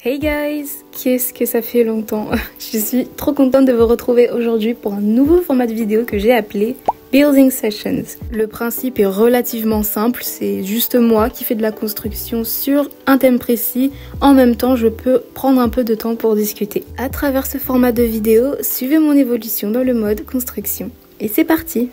Hey guys, qu'est-ce que ça fait longtemps. Je suis trop contente de vous retrouver aujourd'hui pour un nouveau format de vidéo que j'ai appelé Building Sessions. Le principe est relativement simple, c'est juste moi qui fais de la construction sur un thème précis. En même temps, je peux prendre un peu de temps pour discuter. À travers ce format de vidéo, suivez mon évolution dans le mode construction. Et c'est parti!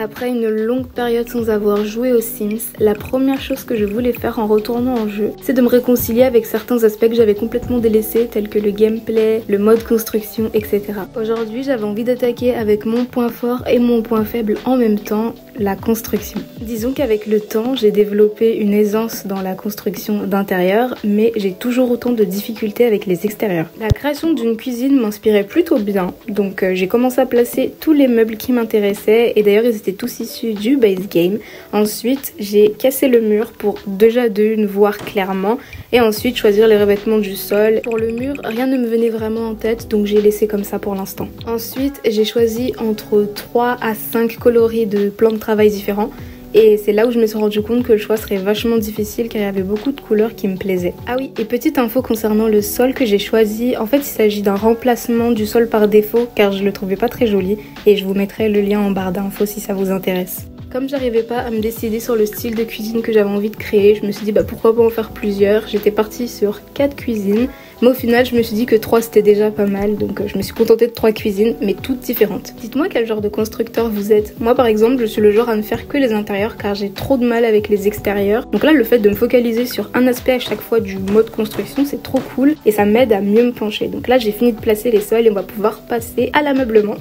Après une longue période sans avoir joué aux Sims, la première chose que je voulais faire en retournant en jeu, c'est de me réconcilier avec certains aspects que j'avais complètement délaissés, tels que le gameplay, le mode construction, etc. Aujourd'hui, j'avais envie d'attaquer avec mon point fort et mon point faible en même temps, la construction. Disons qu'avec le temps, j'ai développé une aisance dans la construction d'intérieur, mais j'ai toujours autant de difficultés avec les extérieurs. La création d'une cuisine m'inspirait plutôt bien, donc j'ai commencé à placer tous les meubles qui m'intéressaient, et d'ailleurs ils étaient tous issus du base game. Ensuite, j'ai cassé le mur pour déjà d'une voir clairement, et ensuite choisir les revêtements du sol. Pour le mur, rien ne me venait vraiment en tête, donc j'ai laissé comme ça pour l'instant. Ensuite, j'ai choisi entre 3 à 5 coloris de plans de travail différents. Et c'est là où je me suis rendu compte que le choix serait vachement difficile car il y avait beaucoup de couleurs qui me plaisaient. Ah oui, et petite info concernant le sol que j'ai choisi, en fait il s'agit d'un remplacement du sol par défaut car je le trouvais pas très joli et je vous mettrai le lien en barre d'infos si ça vous intéresse. Comme j'arrivais pas à me décider sur le style de cuisine que j'avais envie de créer, je me suis dit pourquoi pas en faire plusieurs. J'étais partie sur 4 cuisines, mais au final je me suis dit que 3 c'était déjà pas mal, donc je me suis contentée de 3 cuisines, mais toutes différentes. Dites-moi quel genre de constructeur vous êtes. Moi par exemple, je suis le genre à ne faire que les intérieurs car j'ai trop de mal avec les extérieurs. Donc là le fait de me focaliser sur un aspect à chaque fois du mode construction, c'est trop cool et ça m'aide à mieux me pencher. Donc là j'ai fini de placer les sols et on va pouvoir passer à l'ameublement.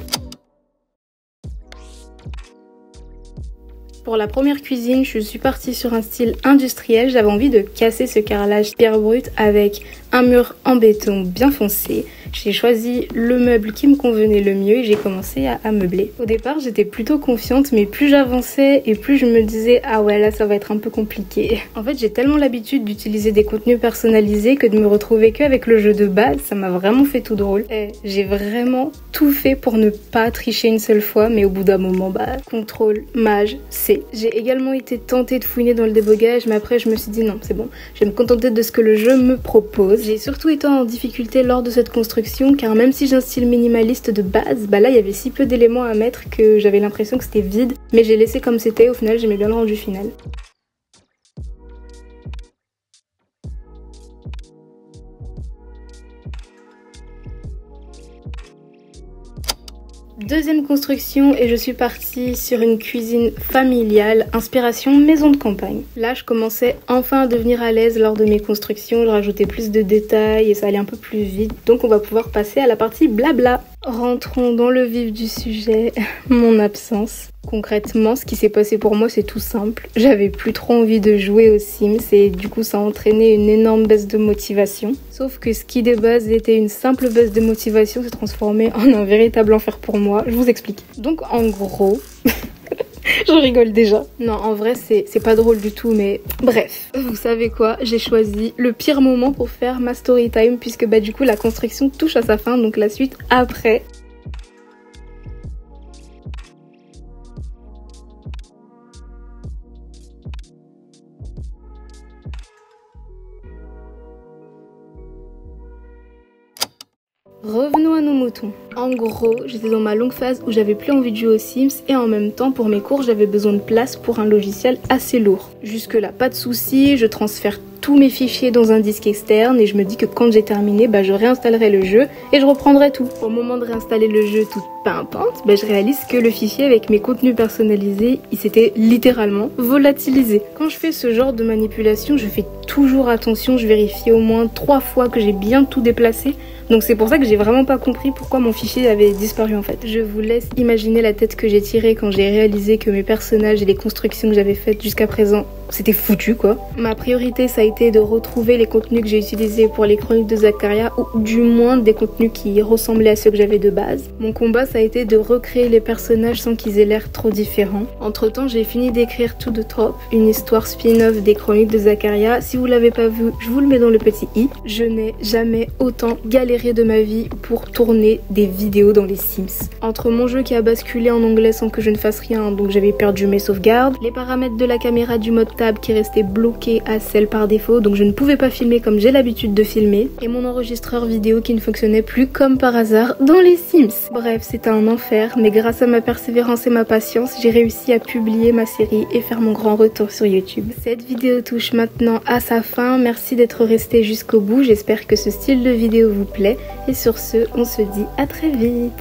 Pour la première cuisine, je suis partie sur un style industriel. J'avais envie de casser ce carrelage pierre brute avec un mur en béton bien foncé. J'ai choisi le meuble qui me convenait le mieux et j'ai commencé à meubler. Au départ, j'étais plutôt confiante, mais plus j'avançais et plus je me disais « Ah ouais, là ça va être un peu compliqué ». En fait, j'ai tellement l'habitude d'utiliser des contenus personnalisés que de me retrouver qu'avec le jeu de base, ça m'a vraiment fait tout drôle. Et j'ai vraiment tout fait pour ne pas tricher une seule fois, mais au bout d'un moment, contrôle, maj, C. J'ai également été tentée de fouiner dans le débogage, mais après je me suis dit non, c'est bon, je vais me contenter de ce que le jeu me propose. J'ai surtout été en difficulté lors de cette construction, car même si j'ai un style minimaliste de base, là il y avait si peu d'éléments à mettre que j'avais l'impression que c'était vide, mais j'ai laissé comme c'était, au final j'aimais bien le rendu final. Deuxième construction et je suis partie sur une cuisine familiale, inspiration maison de campagne. Là je commençais enfin à devenir à l'aise lors de mes constructions, je rajoutais plus de détails et ça allait un peu plus vite. Donc on va pouvoir passer à la partie blabla. Rentrons dans le vif du sujet, mon absence. Concrètement, ce qui s'est passé pour moi, c'est tout simple. J'avais plus trop envie de jouer aux Sims et du coup, ça a entraîné une énorme baisse de motivation. Sauf que ce qui de base était une simple baisse de motivation s'est transformé en un véritable enfer pour moi. Je vous explique. Donc en gros... Je rigole déjà. Non, en vrai, c'est pas drôle du tout, mais bref. Vous savez quoi? J'ai choisi le pire moment pour faire ma story time, puisque du coup, la construction touche à sa fin, donc la suite après. Revenons à nos moutons. En gros, j'étais dans ma longue phase où j'avais plus envie de jouer aux Sims et en même temps pour mes cours j'avais besoin de place pour un logiciel assez lourd. Jusque là pas de soucis, je transfère tous mes fichiers dans un disque externe et je me dis que quand j'ai terminé, je réinstallerai le jeu et je reprendrai tout. Au moment de réinstaller le jeu toute pimpante, je réalise que le fichier avec mes contenus personnalisés, il s'était littéralement volatilisé. Quand je fais ce genre de manipulation, je fais toujours attention, je vérifie au moins 3 fois que j'ai bien tout déplacé. Donc c'est pour ça que j'ai vraiment pas compris pourquoi mon fichier avait disparu en fait. Je vous laisse imaginer la tête que j'ai tirée quand j'ai réalisé que mes personnages et les constructions que j'avais faites jusqu'à présent c'était foutu quoi. Ma priorité ça a été de retrouver les contenus que j'ai utilisés pour les chroniques de Zacharia, ou du moins des contenus qui ressemblaient à ceux que j'avais de base. Mon combat ça a été de recréer les personnages sans qu'ils aient l'air trop différents. Entre temps j'ai fini d'écrire To The Top, une histoire spin-off des chroniques de Zacharia. Si vous l'avez pas vu, je vous le mets dans le petit i. Je n'ai jamais autant galéré de ma vie pour tourner des vidéos dans les Sims. Entre mon jeu qui a basculé en anglais sans que je ne fasse rien, donc j'avais perdu mes sauvegardes, les paramètres de la caméra du mode tab qui restait bloqué à celle par défaut, donc je ne pouvais pas filmer comme j'ai l'habitude de filmer, et mon enregistreur vidéo qui ne fonctionnait plus comme par hasard dans les Sims. Bref, c'était un enfer, mais grâce à ma persévérance et ma patience, j'ai réussi à publier ma série et faire mon grand retour sur YouTube. Cette vidéo touche maintenant à sa fin, merci d'être resté jusqu'au bout, j'espère que ce style de vidéo vous plaît, et sur ce, on se dit à très vite.